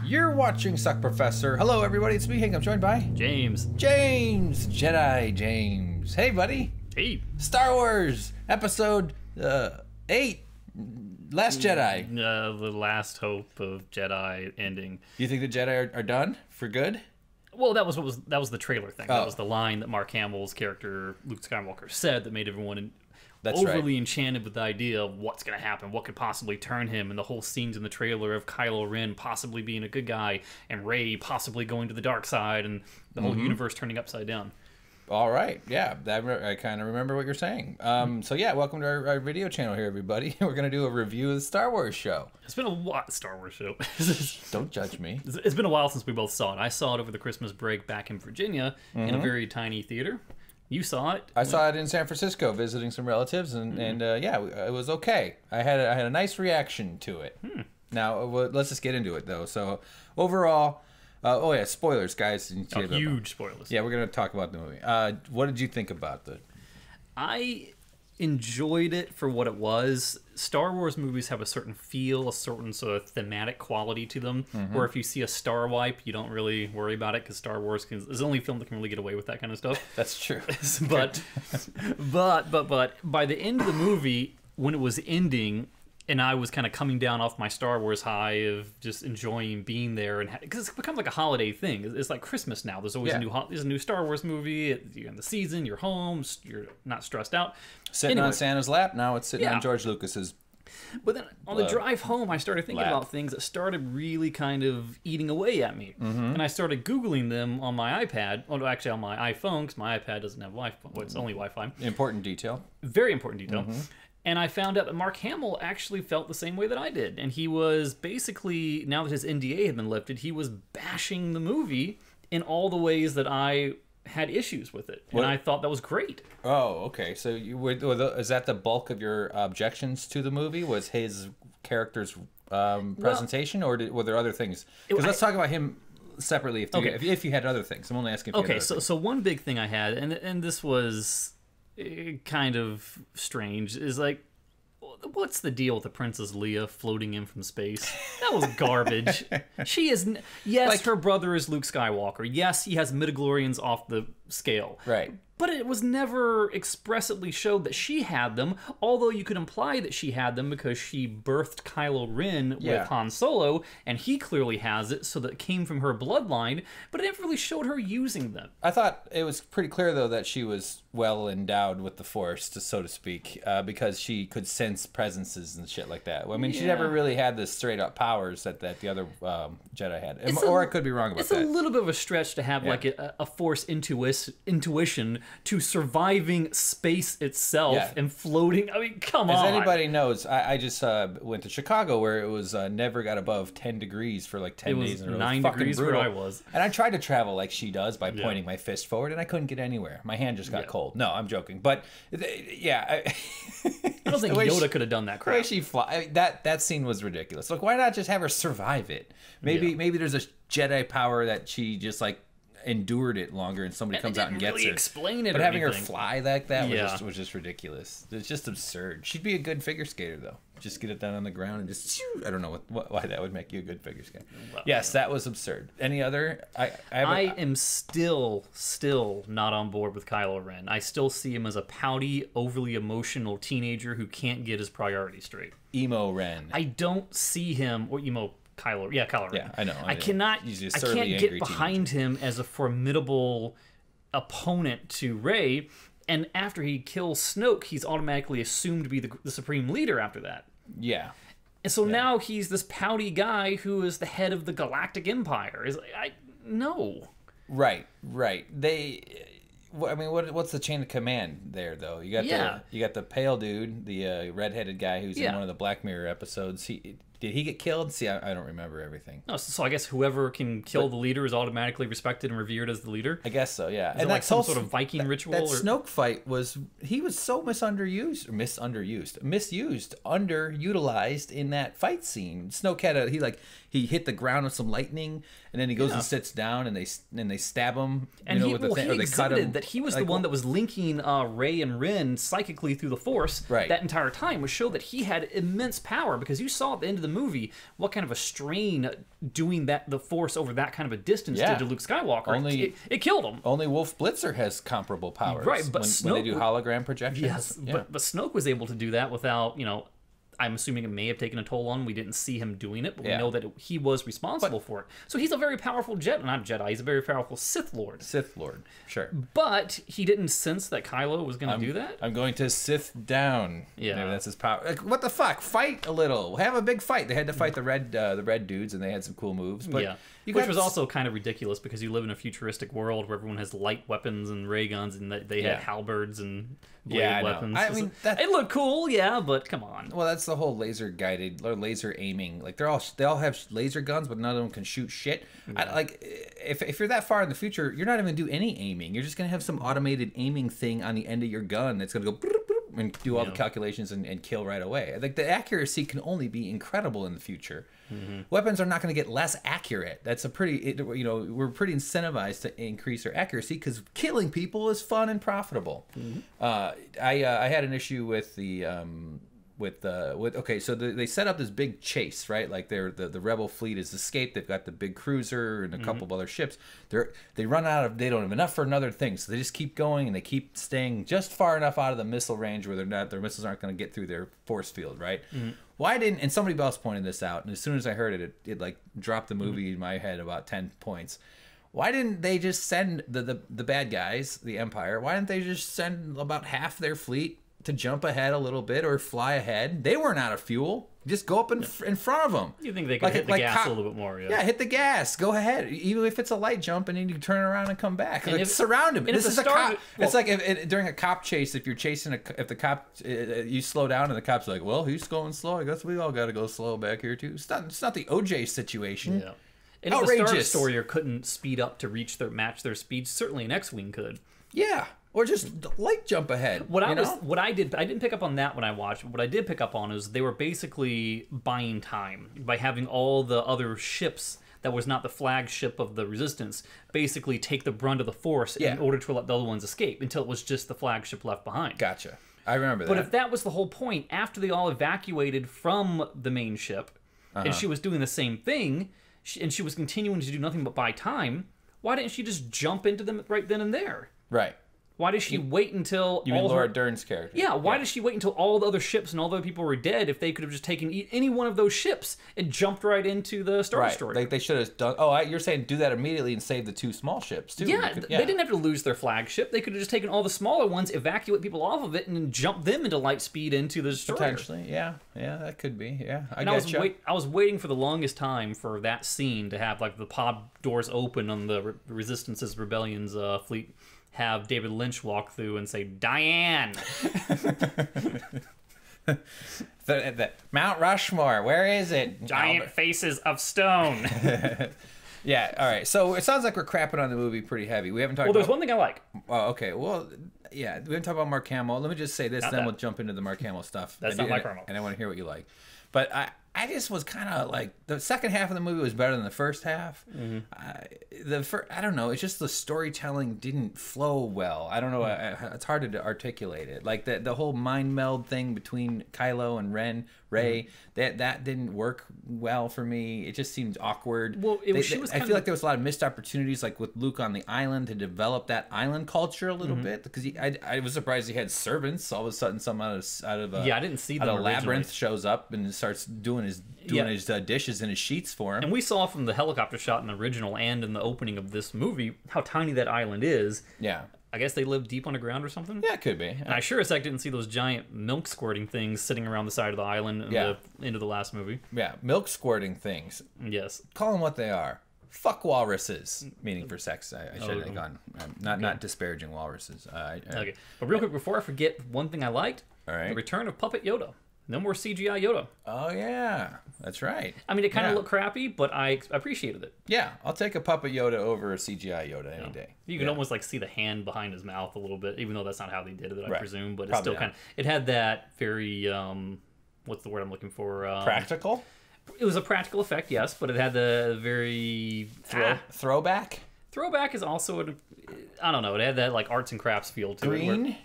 You're watching Suck Professor. Hello, everybody. It's me, Hank. I'm joined by James. Jedi James. Hey, buddy. Hey. Star Wars Episode 8. Last Jedi. The last hope of Jedi ending. You think the Jedi are done for good? Well, that was the trailer thing. Oh. That was the line that Mark Hamill's character Luke Skywalker said that made everyone That's overly enchanted with the idea of what's going to happen, what could possibly turn him, and the whole scenes in the trailer of Kylo Ren possibly being a good guy and Rey possibly going to the dark side and the whole universe turning upside down. All right. Yeah, I kind of remember what you're saying. So yeah, welcome to our video channel here, everybody. We're going to do a review of the Star Wars show. It's been a while, Star Wars show. Don't judge me. It's been a while since we both saw it. I saw it over the Christmas break back in Virginia in a very tiny theater. You saw it. I saw it in San Francisco, visiting some relatives, and yeah, it was okay. I had a nice reaction to it. Now let's just get into it though. So overall, oh yeah, spoilers, guys. Huge spoilers. Yeah, we're gonna talk about the movie. What did you think about it? I enjoyed it for what it was. Star Wars movies have a certain feel, a certain sort of thematic quality to them, where if you see a star wipe, you don't really worry about it because Star Wars is the only film that can really get away with that kind of stuff. That's true. but by the end of the movie, when it was ending, and I was kind of coming down off my Star Wars high of just enjoying being there, and because it's become like a holiday thing. It's like Christmas now. There's always there's a new Star Wars movie. You're in the season. You're home. You're not stressed out. Sitting on Santa's lap. Now it's sitting on George Lucas's. But then on the drive home, I started thinking about things that started really kind of eating away at me. And I started Googling them on my iPad. Oh, actually on my iPhone, because my iPad doesn't have Wi-Fi. Well, it's only Wi-Fi. Important detail. Very important detail. And I found out that Mark Hamill actually felt the same way that I did. And he was basically, now that his NDA had been lifted, he was bashing the movie in all the ways that I had issues with it. And I thought that was great. Oh, okay. So is that the bulk of your objections to the movie? Was his character's presentation, or were there other things? Because let's talk about him separately if you had other things. I'm only asking if you had other things. So one big thing I had, and this was kind of strange, is like, what's the deal with the Princess Leia floating in from space? That was garbage. She is, yes, her brother is Luke Skywalker. Yes, he has midichlorians off the scale. Right. But it was never expressly showed that she had them, although you could imply that she had them because she birthed Kylo Ren with Han Solo, and he clearly has it, so that it came from her bloodline, but it never really showed her using them. I thought it was pretty clear, though, that she was well endowed with the Force, so to speak, because she could sense presences and shit like that. I mean, she never really had the straight-up powers that the other Jedi had. Or I could be wrong about that. It's a little bit of a stretch to have like a Force intuition to surviving space itself and floating. I mean, come on. As anybody knows, I just went to Chicago where it was never got above 10 degrees for like 10 days in a row. 9 degrees where I was. And I tried to travel like she does by pointing my fist forward, and I couldn't get anywhere. My hand just got cold. No, I'm joking. But yeah. I don't think Yoda could have done that crap. The way she fly, that scene was ridiculous. Like, why not just have her survive it? Maybe there's a Jedi power that she just like endured it longer, and somebody comes out and gets really her. Explain it, but having her fly like that was just ridiculous. It's just absurd. She'd be a good figure skater, though. Just get it down on the ground and just. I don't know why that would make you a good figure skater. Well, yes, that was absurd. Any other? I am still not on board with Kylo Ren. I still see him as a pouty, overly emotional teenager who can't get his priorities straight. Emo Ren. I don't see him or emo. Kylo Ren. Yeah, I know. I can't get behind him as a formidable opponent to Rey, and after he kills Snoke, he's automatically assumed to be the supreme leader after that. Yeah. And so now he's this pouty guy who is the head of the Galactic Empire. No. Right. I mean, what's the chain of command there, though? You got the pale dude, the redheaded guy who's in one of the Black Mirror episodes. Did he get killed? See, I don't remember everything. No, so I guess whoever can kill the leader is automatically respected and revered as the leader. I guess so, yeah. And like some sort of Viking ritual. That Snoke fight was so misused, underutilized in that fight scene. Snoke had he hit the ground with some lightning, and then he goes and sits down, and they stab him. And he exhibited that he was the one that was linking Rey and Ren psychically through the Force that entire time, which showed that he had immense power, because you saw at the end of the movie what kind of a strain doing the Force over that kind of a distance did to Luke Skywalker. It killed him. Only Wolf Blitzer has comparable powers. Right, but when they do hologram projections. Yes, but Snoke was able to do that without, I'm assuming it may have taken a toll on him. We didn't see him doing it, but we know that he was responsible for it. So he's a very powerful not Jedi, he's a very powerful Sith Lord. Sith Lord, sure. But he didn't sense that Kylo was going to do that? I'm going to Sith down. Yeah. Maybe that's his power. Like, what the fuck? Fight a little. Have a big fight. They had to fight the red dudes, and they had some cool moves. But which was also kind of ridiculous, because you live in a futuristic world where everyone has light weapons and ray guns, and they had halberds and blade weapons. I mean, it looked cool, but come on. Well, that's the whole laser guided or laser aiming. Like they all have laser guns, but none of them can shoot shit. If you're that far in the future, you're not even gonna do any aiming. You're just gonna have some automated aiming thing on the end of your gun that's gonna go and do all the calculations and kill right away. Like the accuracy can only be incredible in the future. Weapons are not going to get less accurate. That's a pretty, we're pretty incentivized to increase our accuracy because killing people is fun and profitable. I had an issue with so they set up this big chase, right? Like the rebel fleet has escaped. They've got the big cruiser and a couple of other ships. They run out of, they don't have enough for another thing, so they just keep going and they keep staying just far enough out of the missile range where their missiles aren't going to get through their force field, right? Why didn't, and somebody else pointed this out, and as soon as I heard it, it like dropped the movie in my head about 10 points. Why didn't they just send the bad guys, the Empire, why didn't they just send about half their fleet to jump ahead a little bit or fly ahead? They weren't out of fuel. Just go up in front of them. You think they could hit the gas a little bit more? Yeah, hit the gas. Go ahead. Even if it's a light jump, and then you turn around and come back. Like, surround him. This is a cop. It's like during a cop chase, if you're chasing if the cop, you slow down and the cop's like, well, he's going slow. I guess we all got to go slow back here too. It's not the OJ situation. Yeah. And if the Star Destroyer couldn't speed up to match their speed, certainly an X-wing could. Yeah. Or just light jump ahead. I didn't pick up on that when I watched. What I did pick up on is they were basically buying time by having all the other ships that was not the flagship of the Resistance basically take the brunt of the Force in order to let the other ones escape until it was just the flagship left behind. Gotcha. I remember that. But if that was the whole point, after they all evacuated from the main ship, and she was doing the same thing, and she was continuing to do nothing but buy time, why didn't she just jump into them right then and there? Right. Why does she wait until you mean Laura Dern's character? Yeah, why does she wait until all the other ships and all the other people were dead if they could have just taken any one of those ships and jumped right into the Star Destroyer? Like they should have done. Oh, you're saying do that immediately and save the two small ships too? Yeah, they didn't have to lose their flagship. They could have just taken all the smaller ones, evacuate people off of it, and then jump them into light speed into the Destroyer. Potentially, yeah, that could be. Yeah, I was waiting for the longest time for that scene to have like the pod doors open on the Resistance's Rebellion's fleet. Have David Lynch walk through and say, Diane! the Mount Rushmore, where is it? Giant faces of stone. Yeah, all right. So it sounds like we're crapping on the movie pretty heavy. We haven't talked about... Well, there's one thing I like. Oh, okay. Well, yeah, we haven't talked about Mark Hamill. Let me just say this, then we'll jump into the Mark Hamill stuff. That's not Mark Hamill. And I want to hear what you like. But I just was kind of like, the second half of the movie was better than the first half. I don't know. It's just the storytelling didn't flow well. I don't know. It's hard to articulate it. Like the whole mind meld thing between Kylo and Rey, that didn't work well for me. It just seemed awkward. Well, I feel like there was a lot of missed opportunities, like with Luke on the island, to develop that island culture a little bit. Because I was surprised he had servants. All of a sudden, some out of I didn't see them. Out of Labyrinth shows up and starts doing his dishes and his sheets for him. And we saw from the helicopter shot in the original and in the opening of this movie how tiny that island is. Yeah. I guess they live deep underground or something? Yeah, it could be. And I sure as heck didn't see those giant milk squirting things sitting around the side of the island in the end of the last movie. Yeah, milk squirting things. Yes. Call them what they are. Fuck walruses. Meaning for sex. I shouldn't have gone. Not disparaging walruses. Okay. But real quick, before I forget, one thing I liked. All right. The return of Puppet Yoda. No more CGI Yoda. Oh, yeah. That's right. I mean, it kind of looked crappy, but I appreciated it. Yeah, I'll take a Puppet Yoda over a CGI Yoda any day. You can almost like see the hand behind his mouth a little bit, even though that's not how they did it, I presume. But it's still kind of... It had that very... what's the word I'm looking for? Practical? It was a practical effect, yes, but it had the very... Throwback? Throwback is also... I don't know. It had that like arts and crafts feel to it. Green?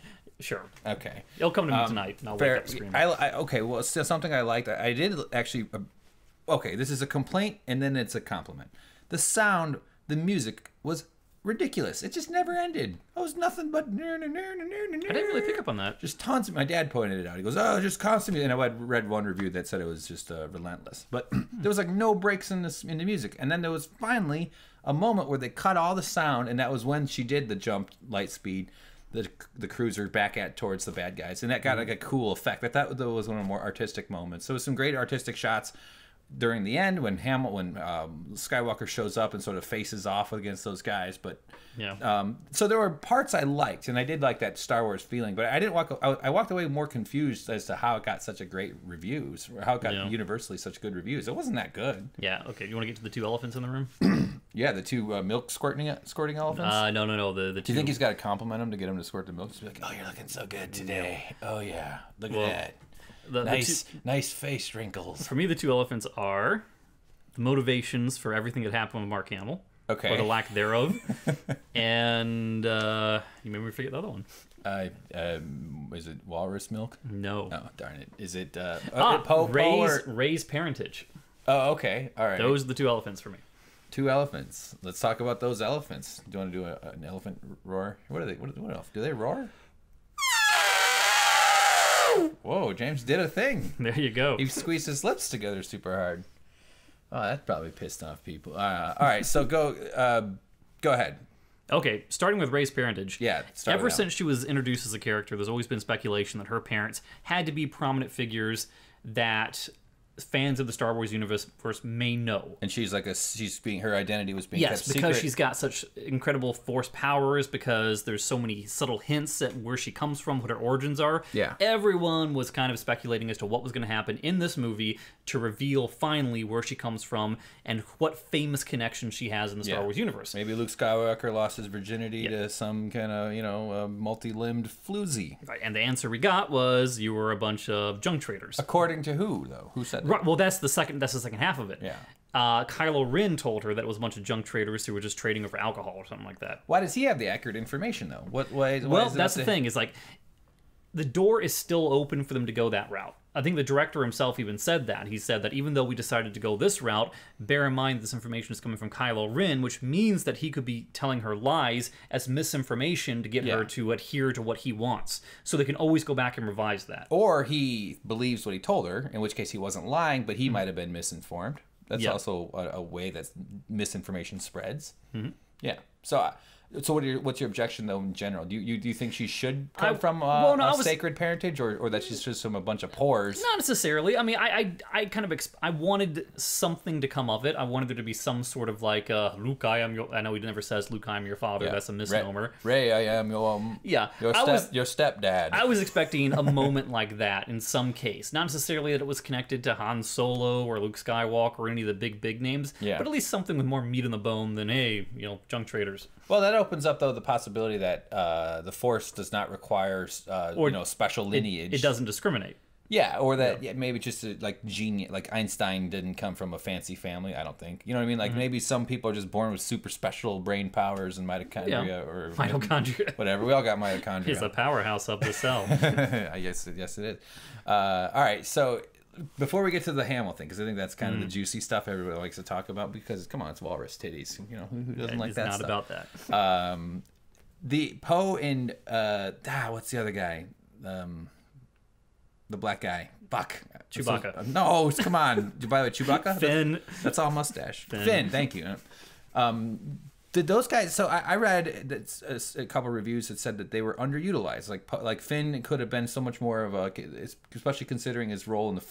Sure. Okay. It'll come to me tonight, and I'll wake up screaming. Okay, well, it's still something I liked. I did actually okay, this is a complaint and then it's a compliment. The sound, the music was ridiculous. It just never ended. It was nothing but... I didn't really pick up on that. Just tons. My dad pointed it out. He goes, oh, just constantly. And I read one review that said it was just relentless. But there was like no breaks in the music. And then there was finally a moment where they cut all the sound, and that was when she did the jump light speed, the cruiser back towards the bad guys, and that got like a cool effect. I thought that was one of the more artistic moments. So it was some great artistic shots during the end when Skywalker shows up and sort of faces off against those guys. But so there were parts I liked, and I did like that Star Wars feeling. But I walked away more confused as to how it got such a great reviews, or how it got universally such good reviews. It wasn't that good. Yeah. Okay. You want to get to the two elephants in the room? Yeah, the two milk squirting elephants. No. The two. Do you think he's got to compliment him to get him to squirt the milk? Just be like, oh, you're looking so good today. Oh yeah, look at that. Nice face wrinkles. For me, the two elephants are the motivations for everything that happened with Mark Hamill. Okay. Or the lack thereof. And you made me forget the other one. Is it walrus milk? No. Oh, darn it. Is it Ray's parentage. Oh, okay. All right. Those are the two elephants for me. Two elephants. Let's talk about those elephants. Do you want to do an elephant roar? What are they? What else? Do they roar? Whoa, James did a thing. There you go. He squeezed his lips together super hard. Oh, that probably pissed off people. All right, so go ahead. Okay, starting with Ray's parentage. Yeah. Ever since she was introduced as a character, there's always been speculation that her parents had to be prominent figures that fans of the Star Wars universe may know. And she's like her identity was being kept secret. Yes, because she's got such incredible force powers, because there's so many subtle hints at where she comes from, what her origins are. Yeah. Everyone was kind of speculating as to what was going to happen in this movie to reveal finally where she comes from and what famous connection she has in the Star Wars universe. Maybe Luke Skywalker lost his virginity to some kind of, multi-limbed floozy. Right, and the answer we got was you were a bunch of junk traders. According to who, though? Who said that? Right, well, that's the second half of it. Yeah. Kylo Ren told her that it was a bunch of junk traders who were just trading over alcohol or something like that. Why does he have the accurate information, though? Well, that's the thing. Is like the door is still open for them to go that route. I think the director himself even said that. He said that even though we decided to go this route, bear in mind this information is coming from Kylo Ren, which means that he could be telling her lies as misinformation to get her to adhere to what he wants. So they can always go back and revise that. Or he believes what he told her, in which case he wasn't lying, but he might have been misinformed. That's also a way that misinformation spreads. Mm-hmm. Yeah. So what's your objection, though, in general? Do you think she should come from a sacred parentage, or that she's just from a bunch of pores? Not necessarily. I mean, I kind of I wanted something to come of it. I wanted there to be some sort of like, Luke, I know he never says, Luke, I am your father. Yeah. That's a misnomer. Ray, I am your your stepdad. I was expecting a moment like that in some case. Not necessarily that it was connected to Han Solo or Luke Skywalker or any of the big names, but at least something with more meat on the bone than, junk traders. Well, that opens up, though, the possibility that the Force does not require, special lineage. It doesn't discriminate. Yeah, or that maybe just genius, like Einstein didn't come from a fancy family. I don't think. You know what I mean? Like maybe some people are just born with super special brain powers and mitochondria or mitochondria, whatever. We all got mitochondria. It's a powerhouse of the cell. Yes, it is. All right, so. Before we get to the Hamill thing, because I think that's kind of the juicy stuff everybody likes to talk about, because, come on, it's walrus titties. Who doesn't like that stuff? It's not about that. The Poe and, what's the other guy? The black guy. Buck. Chewbacca. No, come on. By the way, Chewbacca? Finn. That's all mustache. Finn, thank you. Did those guys? So I read that a couple of reviews that said that they were underutilized. Like Finn could have been so much more of a, especially considering his role in the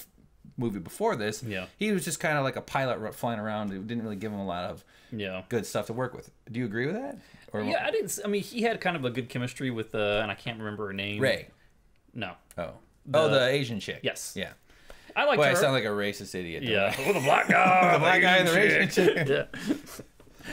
movie before this. Yeah, he was just kind of like a pilot flying around. It didn't really give him a lot of good stuff to work with. Do you agree with that? Or I didn't. I mean, he had kind of a good chemistry with and I can't remember her name. Ray. No. The Asian chick. Yes. Yeah. I like her. I sound like a racist idiot. Yeah. The black guy. The black guy and the Asian chick. Yeah.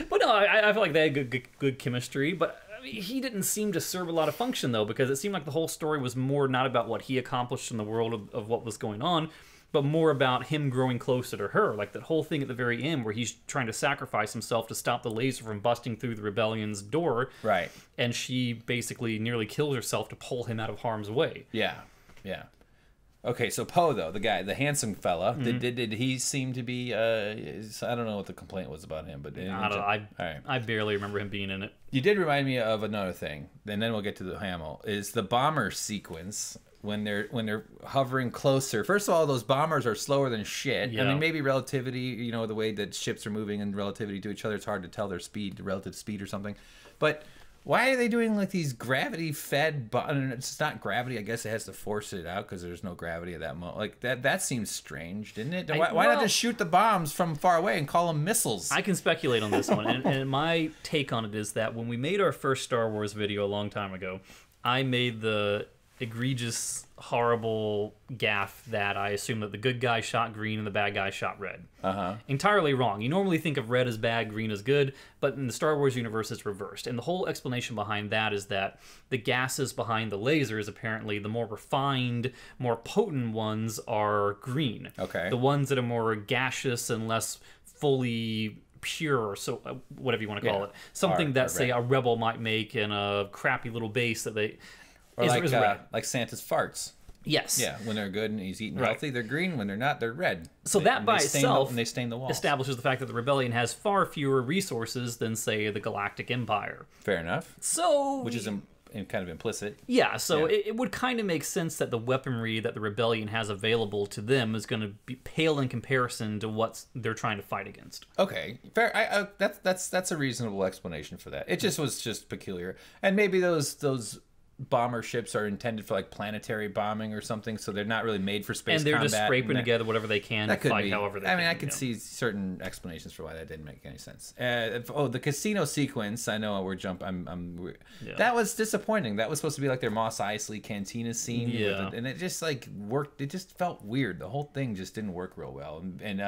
But no, I feel like they had good chemistry, but he didn't seem to serve a lot of function, though, because it seemed like the whole story was more not about what he accomplished in the world of what was going on, but more about him growing closer to her. Like that whole thing at the very end where he's trying to sacrifice himself to stop the laser from busting through the rebellion's door. Right. And she basically nearly kills herself to pull him out of harm's way. Yeah. Okay, so Poe though, the guy, the handsome fella, did he seem to be? I don't know what the complaint was about him, but I barely remember him being in it. You did remind me of another thing, and then we'll get to the Hamill. Is the bomber sequence when they're hovering closer? First of all, those bombers are slower than shit. Yeah. I mean, maybe relativity, you know, the way that ships are moving and relativity to each other, it's hard to tell their speed, relative speed or something, but. Why are they doing like these gravity-fed? It's not gravity. I guess it has to force it out because there's no gravity at that moment. Like that seems strange, didn't it? Why not just shoot the bombs from far away and call them missiles? I can speculate on this one, and my take on it is that when we made our first Star Wars video a long time ago, I made the egregious, horrible gaffe that I assumed that the good guy shot green and the bad guy shot red. Entirely wrong. You normally think of red as bad, green as good, but in the Star Wars universe it's reversed. And the whole explanation behind that is that the gases behind the lasers, apparently the more refined, more potent ones are green. Okay. The ones that are more gaseous and less fully pure, so whatever you want to call it. Something that, say, a rebel might make in a crappy little base that they... Or like Santa's farts. Yes. Yeah, when they're good and he's eating healthy, they're green. When they're not, they're red. So that by itself they stain the walls. Establishes the fact that the rebellion has far fewer resources than, say, the Galactic Empire. Fair enough. So... Which is kind of implicit. Yeah, so it would kind of make sense that the weaponry that the rebellion has available to them is going to be pale in comparison to what they're trying to fight against. Okay, fair. That's a reasonable explanation for that. It just was just peculiar, and maybe those bomber ships are intended for like planetary bombing or something, so they're not really made for space combat. And they're just scraping together whatever they can to fight however they can. I mean, I could see certain explanations for why that didn't make any sense. The casino sequence, I know we're jumping. That was disappointing. That was supposed to be like their Mos Eisley Cantina scene. Yeah. And it just like worked. It just felt weird. The whole thing just didn't work real well. And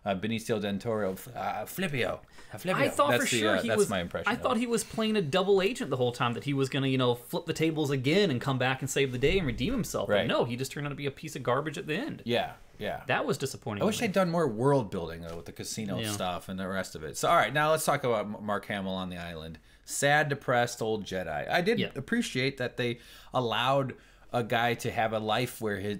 Benicio del Toro, Flippio. I thought that's for sure he was. My impression. I thought he was playing a double agent the whole time. That he was going to, flip the tables again and come back and save the day and redeem himself. Right. But no, he just turned out to be a piece of garbage at the end. Yeah. That was disappointing. I wish they'd done more world building with the casino stuff and the rest of it. So, all right, now let's talk about Mark Hamill on the island. Sad, depressed old Jedi. I did appreciate that they allowed a guy to have a life where his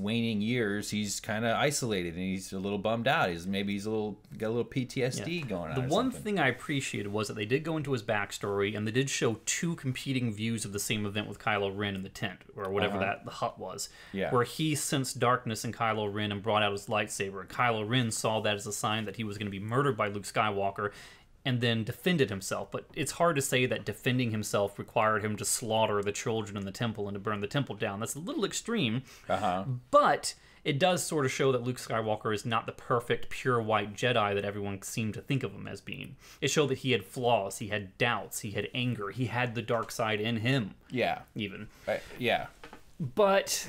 waning years, he's kind of isolated and he's a little bummed out. He's got a little PTSD going on. The one thing I appreciated was that they did go into his backstory and they did show two competing views of the same event with Kylo Ren in the tent or whatever the hut was. Yeah. Where he sensed darkness in Kylo Ren and brought out his lightsaber. Kylo Ren saw that as a sign that he was going to be murdered by Luke Skywalker, and then defended himself. But it's hard to say that defending himself required him to slaughter the children in the temple and to burn the temple down. That's a little extreme. But it does sort of show that Luke Skywalker is not the perfect, pure white Jedi that everyone seemed to think of him as being. It showed that he had flaws, he had doubts, he had anger, he had the dark side in him. Yeah. Even. Yeah. But...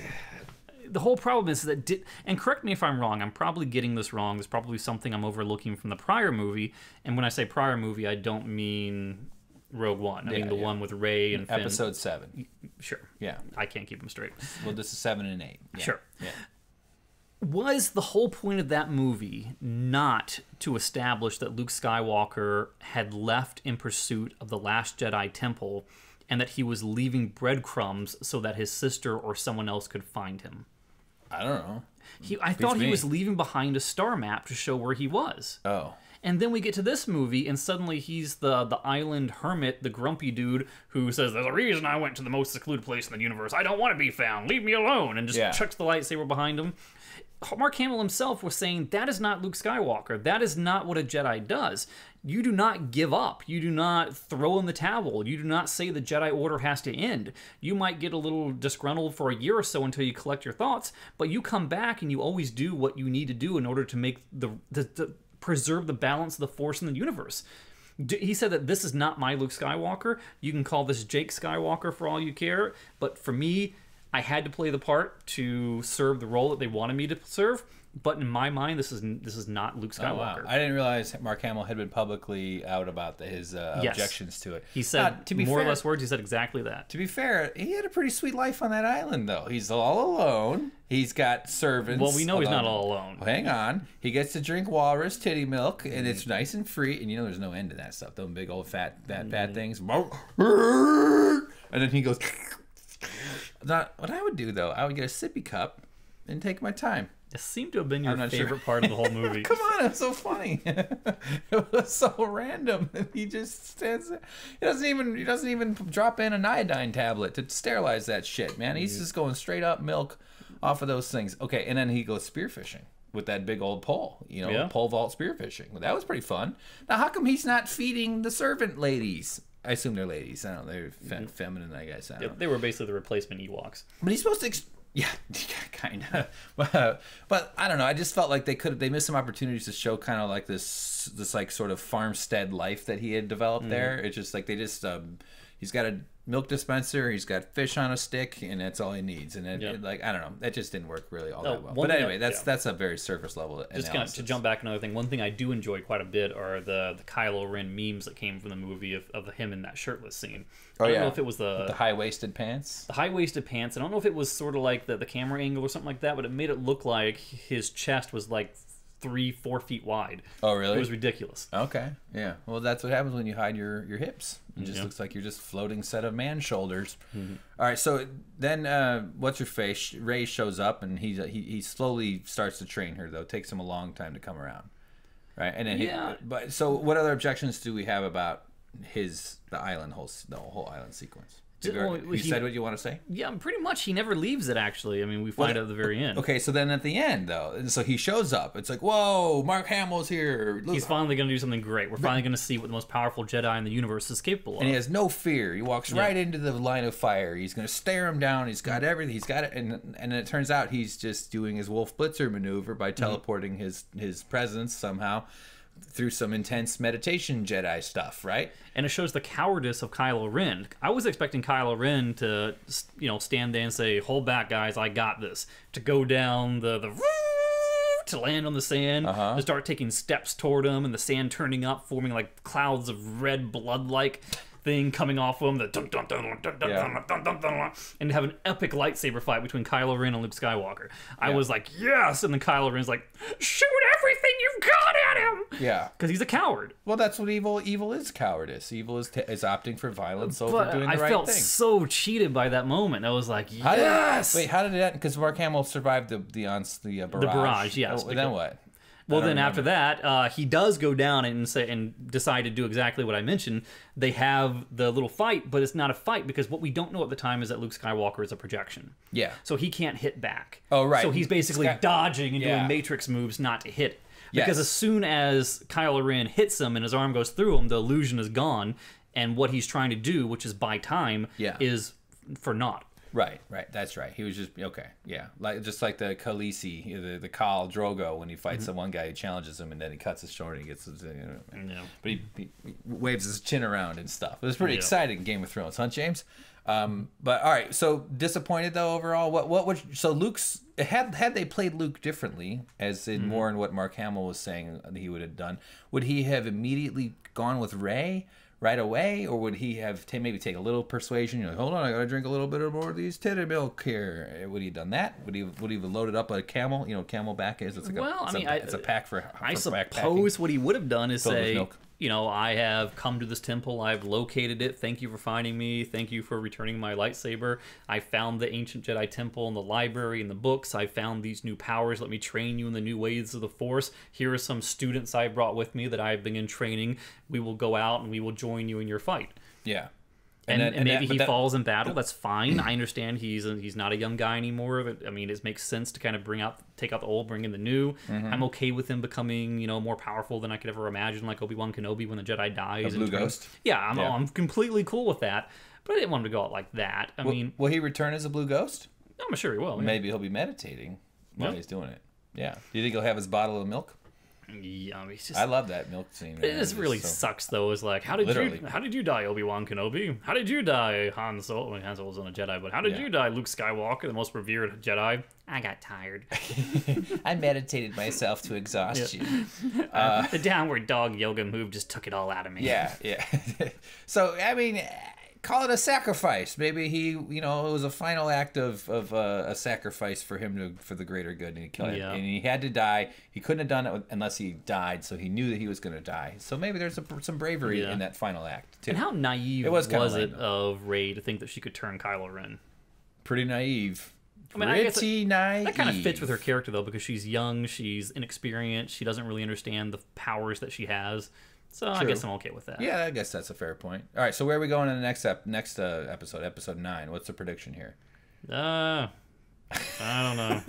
the whole problem is that, and correct me if I'm wrong, I'm probably getting this wrong. There's probably something I'm overlooking from the prior movie. And when I say prior movie, I don't mean Rogue One. I mean the one with Rey and Finn. Episode 7. Sure. Yeah. I can't keep them straight. Well, this is 7 and 8. Yeah. Sure. Yeah. Was the whole point of that movie not to establish that Luke Skywalker had left in pursuit of the Last Jedi temple and that he was leaving breadcrumbs so that his sister or someone else could find him? I don't know. I thought he was leaving behind a star map to show where he was. Oh. And then we get to this movie, and suddenly he's the island hermit, the grumpy dude who says, "There's a reason I went to the most secluded place in the universe. I don't want to be found. Leave me alone." And just chucks the lightsaber behind him. Mark Hamill himself was saying, that is not Luke Skywalker. That is not what a Jedi does. You do not give up. You do not throw in the towel. You do not say the Jedi Order has to end. You might get a little disgruntled for a year or so until you collect your thoughts, but you come back and you always do what you need to do in order to make preserve the balance of the Force in the universe. He said that this is not my Luke Skywalker. You can call this Jake Skywalker for all you care, but for me, I had to play the part to serve the role that they wanted me to serve. But in my mind, this is not Luke Skywalker. Oh, wow. I didn't realize Mark Hamill had been publicly out about his objections to it. He said, to be more or less words, he said exactly that. To be fair, he had a pretty sweet life on that island, though. He's all alone. He's got servants. Well, we know he's not all alone. Well, hang on. He gets to drink walrus titty milk, and it's nice and free. And there's no end to that stuff. Those big old fat things. And then he goes... Not what I would do though. I would get a sippy cup and take my time. It seemed to have been your favorite part of the whole movie. Come on, it's so funny. It was so random. He just stands there. He doesn't even drop in an iodine tablet to sterilize that shit, man. He's just going straight up milk off of those things. Okay, and then he goes spearfishing with that big old pole, pole vault spearfishing. Well, that was pretty fun. Now, how come he's not feeding the servant ladies? I assume they're ladies. I don't know. They're feminine, I guess. I don't know. They were basically the replacement Ewoks. But he's supposed to... Yeah, kind of. But I don't know. I just felt like they missed some opportunities to show kind of like this like sort of farmstead life that he had developed there. It's just like he's got a milk dispenser, he's got fish on a stick, and that's all he needs. And it I don't know, that just didn't work really all that well. But anyway, that's a very surface level analysis. Just kind of to jump back another thing. One thing I do enjoy quite a bit are the Kylo Ren memes that came from the movie of him in that shirtless scene. I don't know if it was the high-waisted pants. The high-waisted pants. I don't know if it was sort of like the camera angle or something like that, but it made it look like his chest was like 3-4 feet wide. Oh, really? It was ridiculous. Okay, yeah. Well, that's what happens when you hide your hips. It just looks like you're just floating set of man shoulders. All right, so then what's her face? Rey shows up, and he slowly starts to train her, though. It takes him a long time to come around, right? And then but so what other objections do we have about the whole island sequence? You said what you want to say? Yeah, pretty much. He never leaves it, actually. I mean, we find out at the very end. Okay, so then at the end, though, and so he shows up. It's like, whoa, Mark Hamill's here. He's finally going to do something great. We're finally going to see what the most powerful Jedi in the universe is capable of. And he has no fear. He walks right into the line of fire. He's going to stare him down. He's got everything. He's got it. And it turns out he's just doing his Wolf Blitzer maneuver by teleporting his presence somehow through some intense meditation Jedi stuff, right? And it shows the cowardice of Kylo Ren. I was expecting Kylo Ren to, stand there and say, "Hold back, guys, I got this." To go down to land on the sand, to start taking steps toward him, and the sand turning up, forming like clouds of red blood-like thing coming off of him, and to have an epic lightsaber fight between Kylo Ren and Luke Skywalker. I was like, yes! And then Kylo Ren's like, shoot everything you've got at him! Yeah. Because he's a coward. Well, that's what evil is, cowardice. Evil is opting for violence over doing the right thing. I felt so cheated by that moment. I was like, yes! How did it end? Because Mark Hamill survived the barrage. The barrage, yes. Then what? Well, then after that, he does go down and decide to do exactly what I mentioned. They have the little fight, but it's not a fight because what we don't know at the time is that Luke Skywalker is a projection. Yeah. So he can't hit back. Oh, right. So he's basically dodging and doing Matrix moves not to hit. Because as soon as Kylo Ren hits him and his arm goes through him, the illusion is gone. And what he's trying to do, which is buy time, is for naught. Right. That's right. He was just just like the Khaleesi, the Khal Drogo when he fights the one guy who challenges him and then he cuts his short and he gets his, but he waves his chin around and stuff. It was pretty exciting, Game of Thrones, huh, James? But all right, so disappointed though overall. What would Luke's had they played Luke differently, as in more in what Mark Hamill was saying he would have done? Would he have immediately gone with Rey right away, or would he have maybe take a little persuasion? Hold on, I gotta drink a little bit more of these titty milk here. Would he have done that? Would he have loaded up a camel? Camelback is it's a pack for I suppose what he would have done is say, milk. I have come to this temple. I've located it. Thank you for finding me. Thank you for returning my lightsaber. I found the ancient Jedi temple in the library and the books. I found these new powers. Let me train you in the new ways of the Force. Here are some students I brought with me that I've been in training. We will go out and we will join you in your fight. Yeah. And maybe he falls in battle. That's fine. I understand he's not a young guy anymore. I mean, it makes sense to kind of take out the old, bring in the new. I'm okay with him becoming, more powerful than I could ever imagine, like Obi-Wan Kenobi when the Jedi dies. A blue ghost. Yeah, I'm completely cool with that. But I didn't want him to go out like that. Will he return as a blue ghost? I'm sure he will. Yeah. Maybe he'll be meditating while he's doing it. Yeah. Do you think he'll have his bottle of milk? Yeah, I love that milk scene. It just really sucks, though. It's like, how did you die, Obi-Wan Kenobi? How did you die, Han Solo? Han Solo's on a Jedi, but how did you die, Luke Skywalker, the most revered Jedi? I got tired. I meditated myself to exhaustion. The downward dog yoga move just took it all out of me. Yeah. So, I mean, call it a sacrifice. Maybe he, it was a final act of a sacrifice for him for the greater good, and he killed him. And he had to die. He couldn't have done it unless he died, so he knew that he was going to die. So maybe there's some bravery in that final act too. And how naive was it of Rey to think that she could turn Kylo Ren? pretty naive. I mean, I guess naive. That kind of fits with her character, though, because she's young, she's inexperienced, she doesn't really understand the powers that she has. So True. I guess I'm okay with that. Yeah, I guess that's a fair point. All right, so where are we going in the next episode? Episode 9. What's the prediction here? I don't know.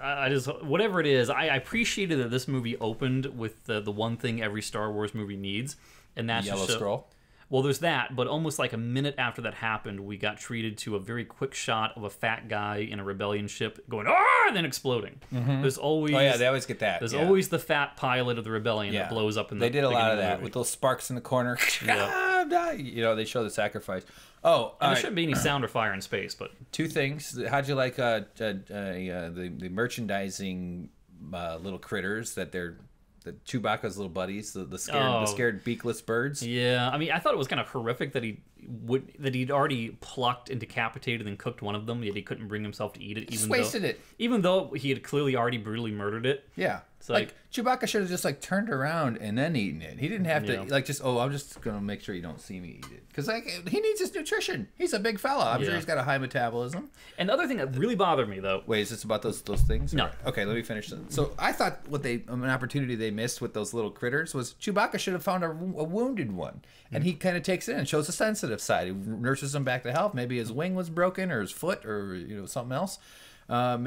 I just, whatever it is, I appreciated that this movie opened with the one thing every Star Wars movie needs, and that's Yellow Scroll. Well, there's that, but almost like a minute after that happened, we got treated to a very quick shot of a fat guy in a rebellion ship going, "Ah!" and then exploding. Mm-hmm. There's always... Oh, yeah, they always get that. There's always the fat pilot of the rebellion that blows up in the They did a lot of that, with those sparks in the corner. You know, they show the sacrifice. Oh, and there shouldn't be any sound or fire in space, but... 2 things. How'd you like the merchandising little critters that they're... The Chewbacca's little buddies, the scared beakless birds. Yeah, I mean, I thought it was kind of horrific that he'd already plucked and decapitated and cooked one of them, yet he couldn't bring himself to eat it. Even though he had clearly already brutally murdered it. Yeah, it's like Chewbacca should have just turned around and then eaten it. He didn't have to I'm just gonna make sure you don't see me eat it, because he needs his nutrition. He's a big fella. I'm sure he's got a high metabolism. And the other thing that really bothered me, though. Wait, is this about those things? No. Okay, let me finish. So I thought an opportunity they missed with those little critters was Chewbacca should have found a wounded one, and he kind of takes it and shows the sensitive side. He nurses him back to health. Maybe his wing was broken, or his foot, or something else. I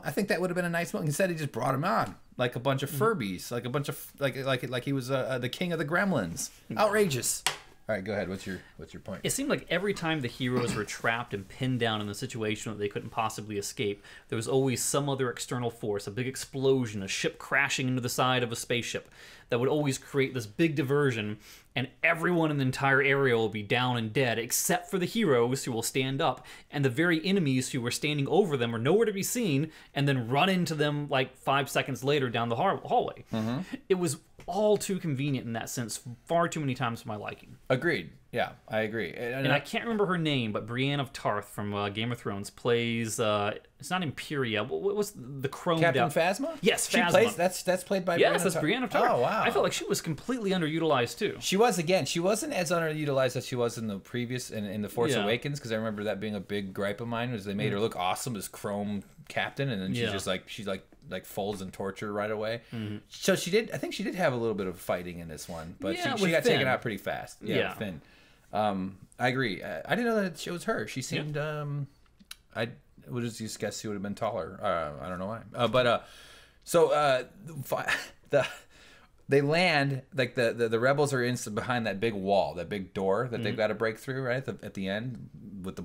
think that would have been a nice one. Instead, he just brought him on like a bunch of Furbies, like a bunch of like he was the king of the Gremlins. Outrageous. All right, go ahead. What's your point? It seemed like every time the heroes were trapped and pinned down in a situation that they couldn't possibly escape, there was always some other external force, a big explosion, a ship crashing into the side of a spaceship, that would always create this big diversion, and everyone in the entire area will be down and dead, except for the heroes, who will stand up, and the very enemies who were standing over them are nowhere to be seen, and then run into them like 5 seconds later down the hallway. Mm-hmm. It was all too convenient in that sense, far too many times for my liking. Agreed. Yeah, I agree. And I can't remember her name, but Brienne of Tarth from Game of Thrones plays. It's not Imperia. What was the chromed Captain out? Phasma? Yes, Phasma. Phasma. That's played by. Yes, that's Brienne of Tarth. Oh wow! I felt like she was completely underutilized too. She was again. She wasn't as underutilized as she was in the previous in the Force Awakens, because I remember that being a big gripe of mine, was they made her look awesome as chrome captain, and then she's like folds and torture right away. Mm-hmm. So I think she did have a little bit of fighting in this one, but she got taken out pretty fast. Yeah. Finn. I agree. I didn't know that it was her. She seemed. I would just guess she would have been taller. I don't know why. They land, like the rebels are behind that big wall, that big door that they've got to break through right at the end with the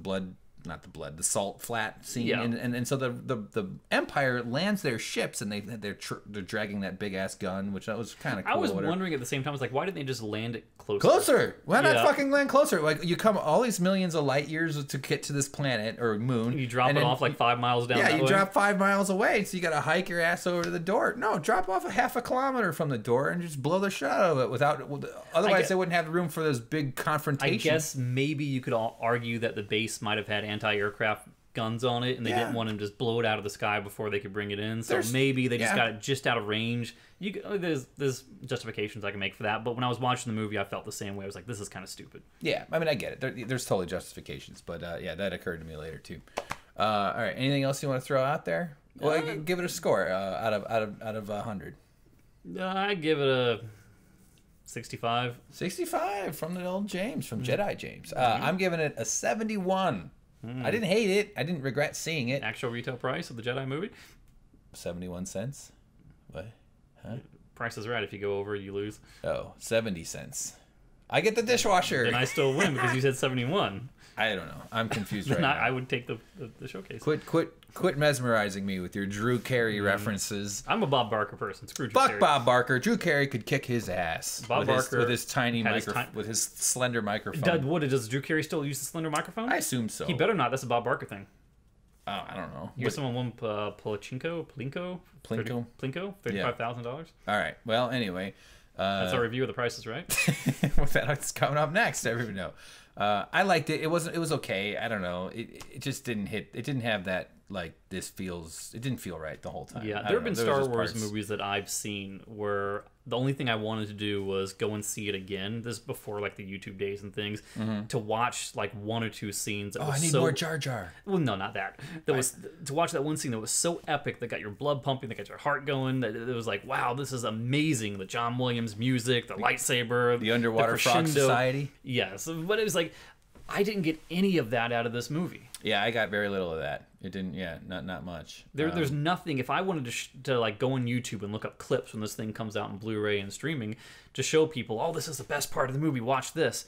salt flat scene. Yeah. And so the Empire lands their ships, and they're dragging that big ass gun, which that was kind of cool. I was wondering at the same time, I was like, why didn't they just land it closer? Closer! Why not fucking land closer? Like, you come all these millions of light years to get to this planet or moon. You drop it off like 5 miles down. Yeah, you drop 5 miles away, so you got to hike your ass over to the door. No, drop off a half a kilometer from the door and just blow the shit out of it. Otherwise, they wouldn't have room for this big confrontation. I guess maybe you could argue that the base might have had anti-aircraft guns on it, and they didn't want to just blow it out of the sky before they could bring it in. So maybe they just got it just out of range. There's justifications I can make for that, but when I was watching the movie, I felt the same way. I was like, this is kind of stupid. Yeah, I mean, I get it. There's totally justifications, but that occurred to me later too. All right, anything else you want to throw out there? Well, give it a score out of 100. I give it a 65. 65 from the old James, from Jedi James. I'm giving it a 71. I didn't hate it. I didn't regret seeing it. Actual retail price of the Jedi movie? 71 cents. What? Huh? Price is right. If you go over, you lose. Oh, 70 cents. I get the dishwasher. Then I still win because you said 71. I don't know. I'm confused right now. I would take the showcase. Quit mesmerizing me with your Drew Carey references. I'm a Bob Barker person. Screw Drew Carey. Fuck Bob Barker. Drew Carey could kick his ass. Bob Barker with his tiny microphone, with his slender microphone. Does Drew Carey still use the slender microphone? I assume so. He better not. That's a Bob Barker thing. Oh, I don't know. Here's someone won Plinko, $35,000. All right. Well, anyway. That's our review of The Price is Right. That's coming up next. Everybody know. I liked it. It was okay. I don't know. It just didn't hit. It didn't have that like it didn't feel right the whole time. Yeah, there have been Star Wars movies that I've seen where the only thing I wanted to do was go and see it again. This is before like the YouTube days and things, to watch like one or two scenes. That I need more Jar Jar. Well, no, not that. Was to watch that one scene that was so epic that got your blood pumping, that got your heart going. That it was like, wow, this is amazing. The John Williams music, the lightsaber, the Underwater Frog Society. Yes, but it was like I didn't get any of that out of this movie. Yeah, I got very little of that. It didn't. Yeah, not much. There's nothing. If I wanted to like go on YouTube and look up clips when this thing comes out in Blu-ray and streaming to show people, oh, this is the best part of the movie. Watch this.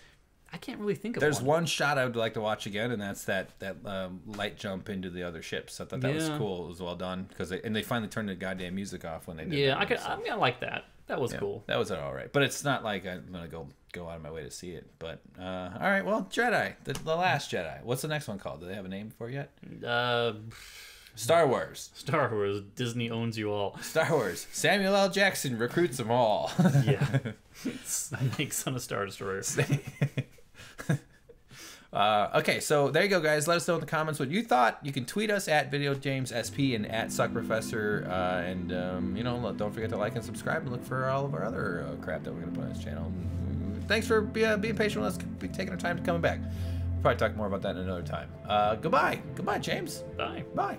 I can't really think of. There's one shot I would like to watch again, and that's that light jump into the other ships. I thought that was cool. It was well done because they finally turned the goddamn music off when they did. Yeah, I like that. That was cool. That was all right, but it's not like I'm gonna go out of my way to see it. But all right, well, Jedi, the Last Jedi. What's the next one called? Do they have a name for it yet? Star Wars. Star Wars. Disney owns you all. Star Wars. Samuel L. Jackson recruits them all. Yeah. Make son of Star Destroyer. Okay, so there you go, guys. Let us know in the comments what you thought. You can tweet us at VideoJamesSP and at SuckProfessor. And don't forget to like and subscribe and look for all of our other crap that we're going to put on this channel. Thanks for being patient with us, taking our time to coming back. We'll probably talk more about that another time. Goodbye. Goodbye, James. Bye. Bye.